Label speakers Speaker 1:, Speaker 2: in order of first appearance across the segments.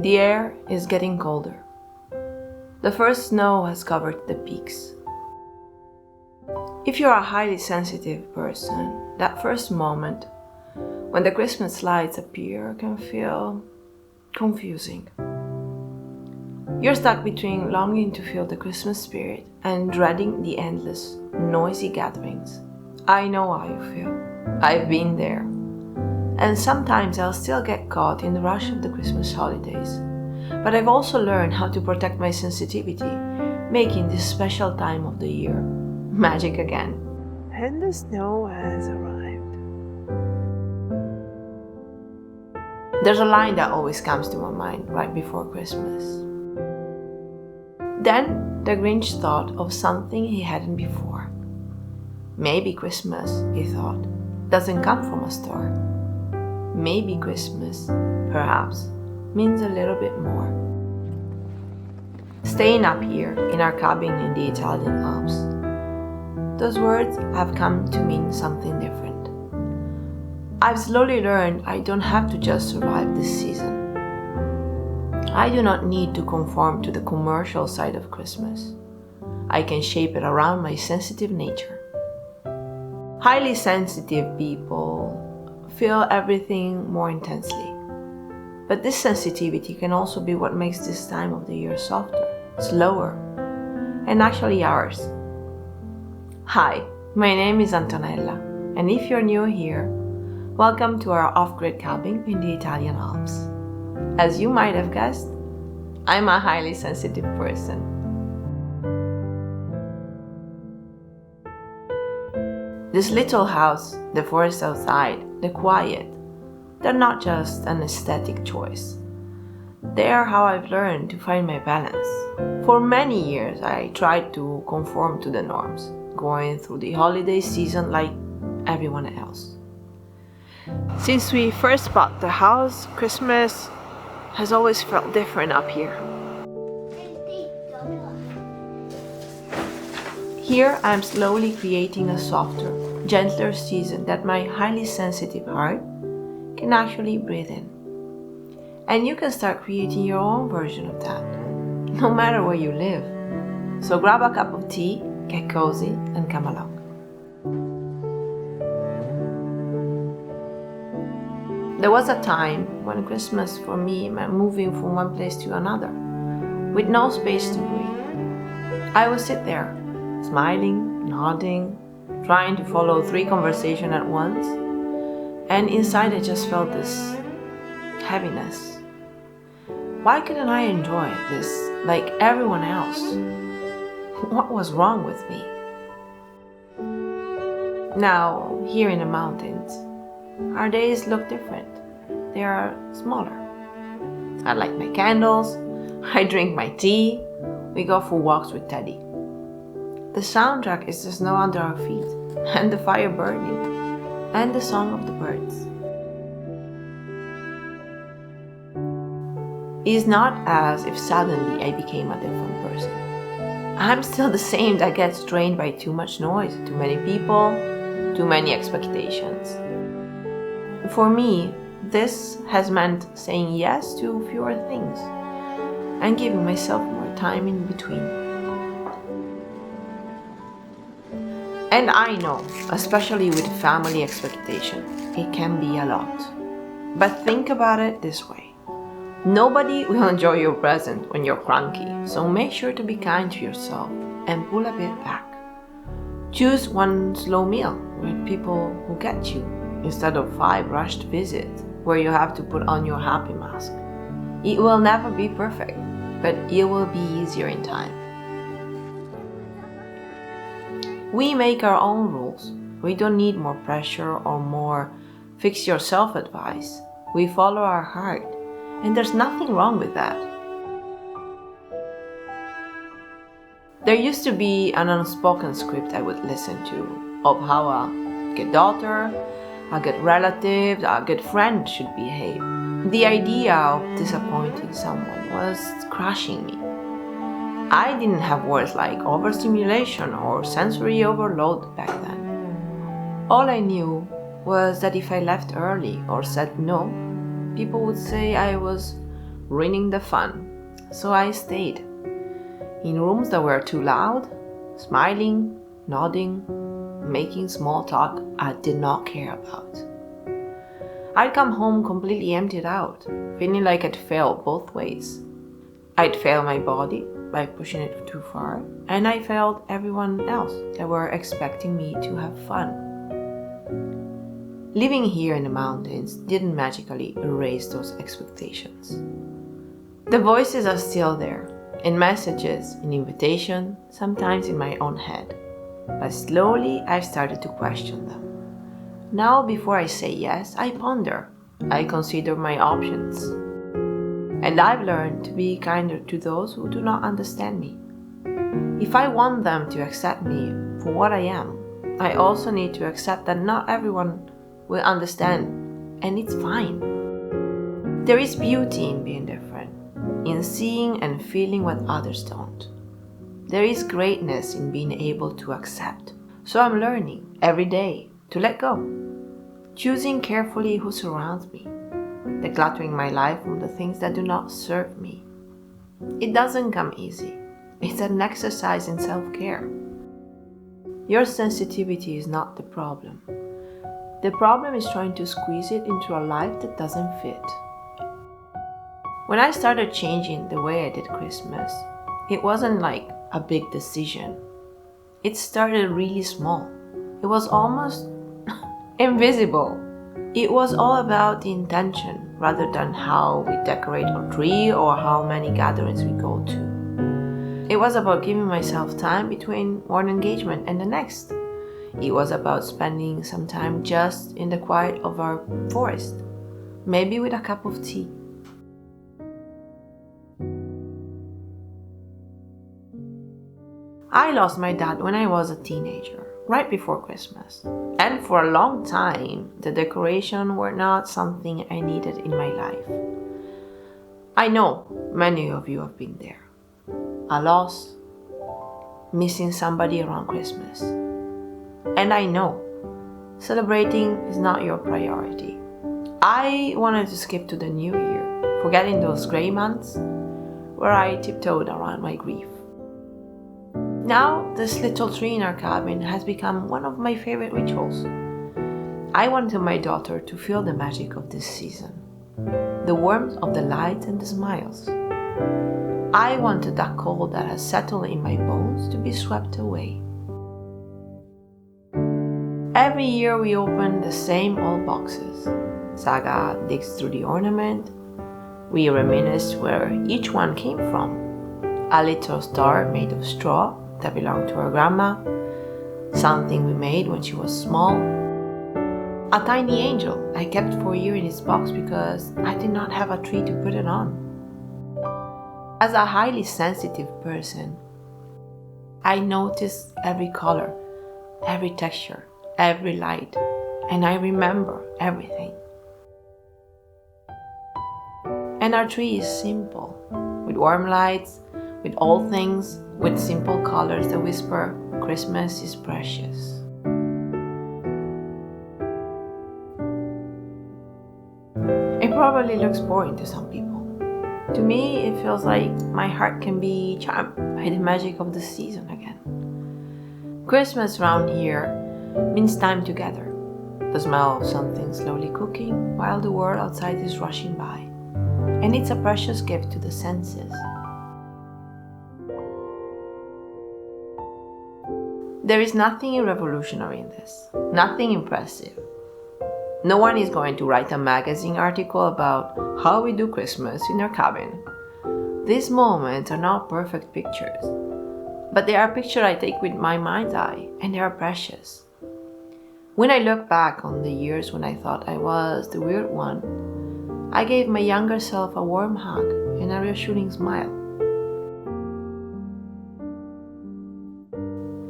Speaker 1: The air is getting colder. The first snow has covered the peaks. If you're a highly sensitive person, that first moment when the Christmas lights appear can feel confusing. You're stuck between longing to feel the Christmas spirit and dreading the endless, noisy gatherings. I know how you feel. I've been there. And sometimes I'll still get caught in the rush of the Christmas holidays. But I've also learned how to protect my sensitivity, making this special time of the year magic again.
Speaker 2: And the snow has arrived.
Speaker 1: There's a line that always comes to my mind right before Christmas. Then the Grinch thought of something he hadn't before. Maybe Christmas, he thought, doesn't come from a store. Maybe Christmas, perhaps, means a little bit more. Staying up here in our cabin in the Italian Alps, those words have come to mean something different. I've slowly learned I don't have to just survive this season. I do not need to conform to the commercial side of Christmas. I can shape it around my sensitive nature. Highly sensitive people feel everything more intensely. But this sensitivity can also be what makes this time of the year softer, slower, and actually ours. Hi, my name is Antonella, and if you're new here, welcome to our off-grid cabin in the Italian Alps. As you might have guessed, I'm a highly sensitive person. This little house, the forest outside, the quiet, they're not just an aesthetic choice. They are how I've learned to find my balance. For many years, I tried to conform to the norms, going through the holiday season like everyone else. Since we first bought the house, Christmas has always felt different up here. Here, I'm slowly creating a softer, gentler season that my highly sensitive heart can actually breathe in. And you can start creating your own version of that, no matter where you live. So grab a cup of tea, get cozy, and come along. There was a time when Christmas for me meant moving from one place to another, with no space to breathe. I would sit there, smiling, nodding, trying to follow 3 conversations at once, and inside I just felt this heaviness. Why couldn't I enjoy this like everyone else? What was wrong with me? Now, here in the mountains, our days look different. They are smaller. I light my candles, I drink my tea, we go for walks with Teddy. The soundtrack is the snow under our feet, and the fire burning, and the song of the birds. It's not as if suddenly I became a different person. I'm still the same that gets drained by too much noise, too many people, too many expectations. For me, this has meant saying yes to fewer things and giving myself more time in between. And I know, especially with family expectation, it can be a lot. But think about it this way. Nobody will enjoy your present when you're cranky, so make sure to be kind to yourself and pull a bit back. Choose one slow meal with people who get you, instead of 5 rushed visits where you have to put on your happy mask. It will never be perfect, but it will be easier in time. We make our own rules. We don't need more pressure or more fix yourself advice. We follow our heart, and there's nothing wrong with that. There used to be an unspoken script I would listen to of how a good daughter, a good relative, a good friend should behave. The idea of disappointing someone was crushing me. I didn't have words like overstimulation or sensory overload back then. All I knew was that if I left early or said no, people would say I was ruining the fun. So I stayed. In rooms that were too loud, smiling, nodding, making small talk I did not care about. I'd come home completely emptied out, feeling like I'd failed both ways. I'd failed my body by pushing it too far, and I failed everyone else that were expecting me to have fun. Living here in the mountains didn't magically erase those expectations. The voices are still there, in messages, in invitation, sometimes in my own head. But slowly I've started to question them. Now before I say yes, I ponder. I consider my options. And I've learned to be kinder to those who do not understand me. If I want them to accept me for what I am, I also need to accept that not everyone will understand, and it's fine. There is beauty in being different, in seeing and feeling what others don't. There is greatness in being able to accept. So I'm learning every day to let go, choosing carefully who surrounds me, decluttering my life from the things that do not serve me. It doesn't come easy. It's an exercise in self-care. Your sensitivity is not the problem. The problem is trying to squeeze it into a life that doesn't fit. When I started changing the way I did Christmas, it wasn't like a big decision. It started really small. It was almost invisible. It was all about the intention rather than how we decorate our tree or how many gatherings we go to. It was about giving myself time between one engagement and the next. It was about spending some time just in the quiet of our forest, maybe with a cup of tea. I lost my dad when I was a teenager, right before Christmas. And for a long time, the decorations were not something I needed in my life. I know many of you have been there. A loss, missing somebody around Christmas. And I know celebrating is not your priority. I wanted to skip to the new year, forgetting those gray months where I tiptoed around my grief. Now, this little tree in our cabin has become one of my favorite rituals. I wanted my daughter to feel the magic of this season, the warmth of the lights and the smiles. I wanted that cold that has settled in my bones to be swept away. Every year we open the same old boxes. Saga digs through the ornament. We reminisce where each one came from. A little star made of straw that belonged to our grandma, something we made when she was small, a tiny angel I kept for a year in its box because I did not have a tree to put it on. As a highly sensitive person, I notice every color, every texture, every light, and I remember everything. And our tree is simple, with warm lights, with old things, with simple colors that whisper, Christmas is precious. It probably looks boring to some people. To me, it feels like my heart can be charmed by the magic of the season again. Christmas around here means time together, the smell of something slowly cooking while the world outside is rushing by. And it's a precious gift to the senses. There is nothing revolutionary in this, nothing impressive. No one is going to write a magazine article about how we do Christmas in our cabin. These moments are not perfect pictures, but they are pictures I take with my mind's eye, and they are precious. When I look back on the years when I thought I was the weird one, I gave my younger self a warm hug and a reassuring smile.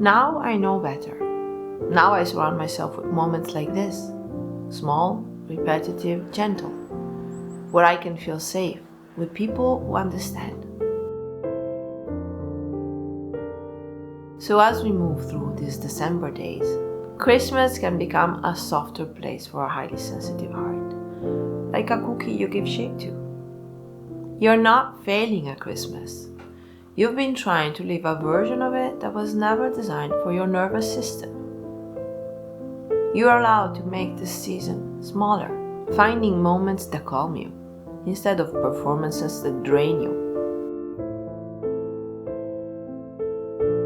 Speaker 1: Now I know better. Now I surround myself with moments like this, small, repetitive, gentle, where I can feel safe with people who understand. So as we move through these December days, Christmas can become a softer place for a highly sensitive heart, like a cookie you give shape to. You're not failing at Christmas. You've been trying to live a version of it that was never designed for your nervous system. You are allowed to make this season smaller, finding moments that calm you, instead of performances that drain you.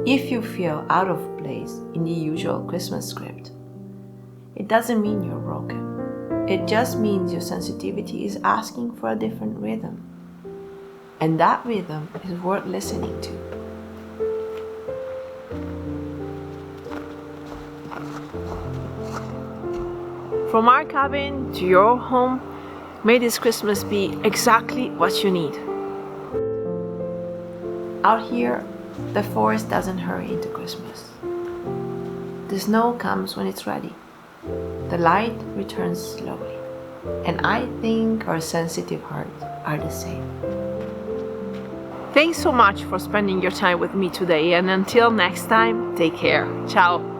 Speaker 1: If you feel out of place in the usual Christmas script, it doesn't mean you're broken. It just means your sensitivity is asking for a different rhythm. And that rhythm is worth listening to. From our cabin to your home, may this Christmas be exactly what you need. Out here, the forest doesn't hurry into Christmas. The snow comes when it's ready. The light returns slowly. And I think our sensitive hearts are the same. Thanks so much for spending your time with me today, and until next time, take care. Ciao.